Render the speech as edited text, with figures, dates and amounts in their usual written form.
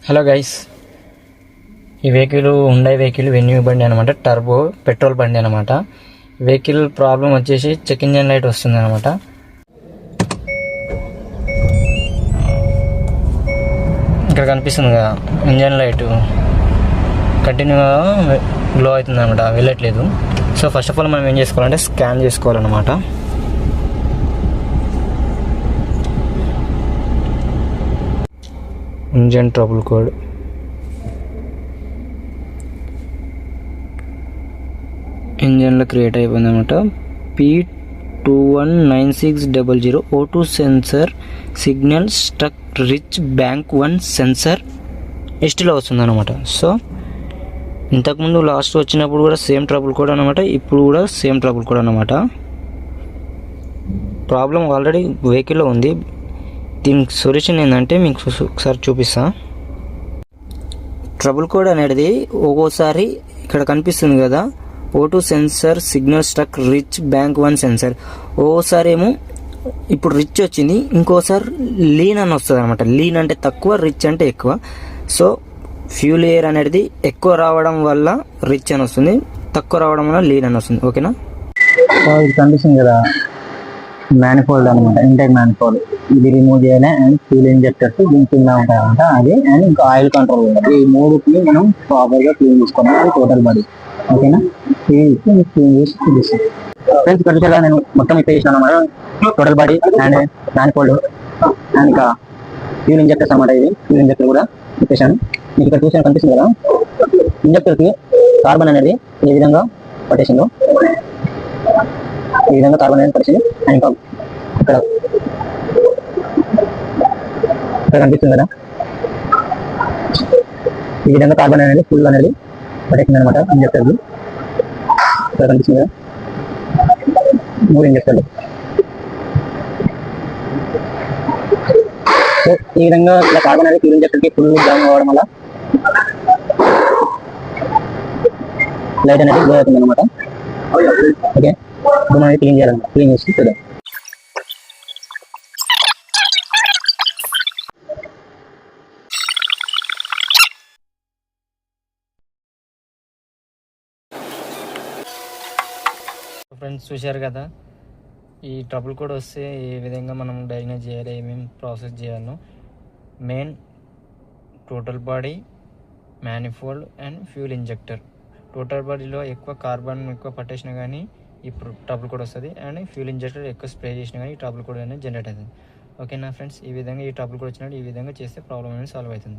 Hello guys, ఈ vehicle Hyundai vehicle venue బండి అనమాట. టర్బో పెట్రోల్ బండి అనమాట. వెహికల్ ప్రాబ్లం వచ్చేసి చెక్ ఇంజన్ లైట్ వస్తుంది అనమాట. ఇక్కడ కనిపిస్తుంది కదా ఇంజన్ లైట్ కంటిన్యూగా గ్లో అవుతుంది అనమాట, వెళ్ళట్లేదు. సో ఫస్ట్ ఆఫ్ ఆల్ మనం ఏం చేసుకోవాలంటే స్కాన్ చేసుకోవాలన్నమాట. ఇంజన్ ట్రబుల్ కోడ్ ఇంజన్లో క్రియేట్ అయిపోయింది అనమాట. P219600 O2 sensor signal stuck rich bank 1 sensor ఎస్టీలో వస్తుంది అనమాట. సో ఇంతకుముందు లాస్ట్ వచ్చినప్పుడు కూడా సేమ్ ట్రబుల్ కోడ్ అనమాట, ఇప్పుడు కూడా సేమ్ ట్రబుల్ కోడ్ అనమాట. ప్రాబ్లం ఆల్రెడీ వెహికల్లో ఉంది. దీనికి సొల్యూషన్ ఏంటంటే మీకు ఒకసారి చూపిస్తా. ట్రబుల్ కోడ్ అనేది ఒక్కోసారి ఇక్కడ కనిపిస్తుంది కదా, O2 sensor signal stuck rich bank 1 sensor. ఓసారి ఏమో ఇప్పుడు రిచ్ వచ్చింది, ఇంకోసారి లీన్ అని వస్తుంది అనమాట. లీన్ అంటే తక్కువ, రిచ్ అంటే ఎక్కువ. సో ఫ్యూల్ ఎయిర్ అనేది ఎక్కువ రావడం వల్ల రిచ్ అని వస్తుంది, తక్కువ రావడం వల్ల లీన్ అని వస్తుంది. ఓకేనా? ఇది కనిపిస్తుంది కదా మ్యానిఫోల్డ్ అనమాట, ఇంటెక్ మ్యానిఫోల్డ్. ఇది రిమూవ్ చేయాలి అండ్ ఫ్యూల్ ఇంజెక్టర్స్ దీని కింద ఉంటాయి అనమాట. అది అండ్ ఇంకా ఆయిల్ కంట్రోల్ ఉంటుంది. ఈ మూడుకి మనం ప్రాపర్గా క్లీన్ చేసుకోవాలి టోటల్ బాడీ. ఓకేనా? క్లీన్ చేసి చూపిస్తాం ఫ్రెండ్స్. ఇక్కడ చూసారా నేను మొత్తం ఇప్పే చేసినాను అనమాట. Total body and manifold and ఇంకా ఫ్యూల్ ఇంజెక్టర్స్ అనమాట. ఇది ఫ్యూల్ ఇంజెక్టర్ కూడా ఇప్పేసాను. మీకు ఇక్కడ చూసిన కనిపిస్తుంది కదా, ఇంజెక్టర్కి కార్బన్ అనేది ఏ విధంగా పట్టేసిందో, ఈ విధంగా కార్బన్ అనేది పట్టేసింది. అండ్ ఇంకా ఇక్కడ కనిపిస్తుంది కదా, ఈ విధంగా కార్బన్ అనేది ఫుల్ అనేది పట్టేసింది అనమాట ఇంజెక్టర్లు. ఇక్కడ కనిపిస్తుంది కదా 3 ఇంజెక్టర్లు. సో ఈ విధంగా ఇలా కార్బన్ అనేది ఫ్యూల్ ఇంజెక్టర్కి ఫుల్ జాయిన్ అవ్వడం వల్ల లైట్ అనేది గ్లో అవుతుంది అనమాట. ఓకే, ఇప్పుడు మనం క్లీన్ చేయాలన్నమాట. క్లీన్ చేసి చూద్దాం. ఫ్రెండ్స్ చూశారు కదా, ఈ ట్రబుల్ కోడ్ వస్తే ఏ విధంగా మనం డయాగ్నోజ్ చేయాలి, ఏమేమి ప్రాసెస్ చేయాలో. Main total body, manifold and fuel injector. Total బాడీలో ఎక్కువ కార్బన్ ఎక్కువ పట్టేసినా కానీ ఈ ట్రబుల్ కోడ్ వస్తుంది. అండ్ ఫ్యూల్ ఇంజెక్టర్ ఎక్కువ స్ప్రే చేసినా కానీ ఈ ట్రబుల్ కోడ్ అనేది జనరేట్ అవుతుంది. ఓకేనా ఫ్రెండ్స్? ఈ విధంగా ఈ ట్రబుల్ కోడ్ వచ్చినప్పుడు ఈ విధంగా చేస్తే ప్రాబ్లం అనేది సాల్వ్ అవుతుంది.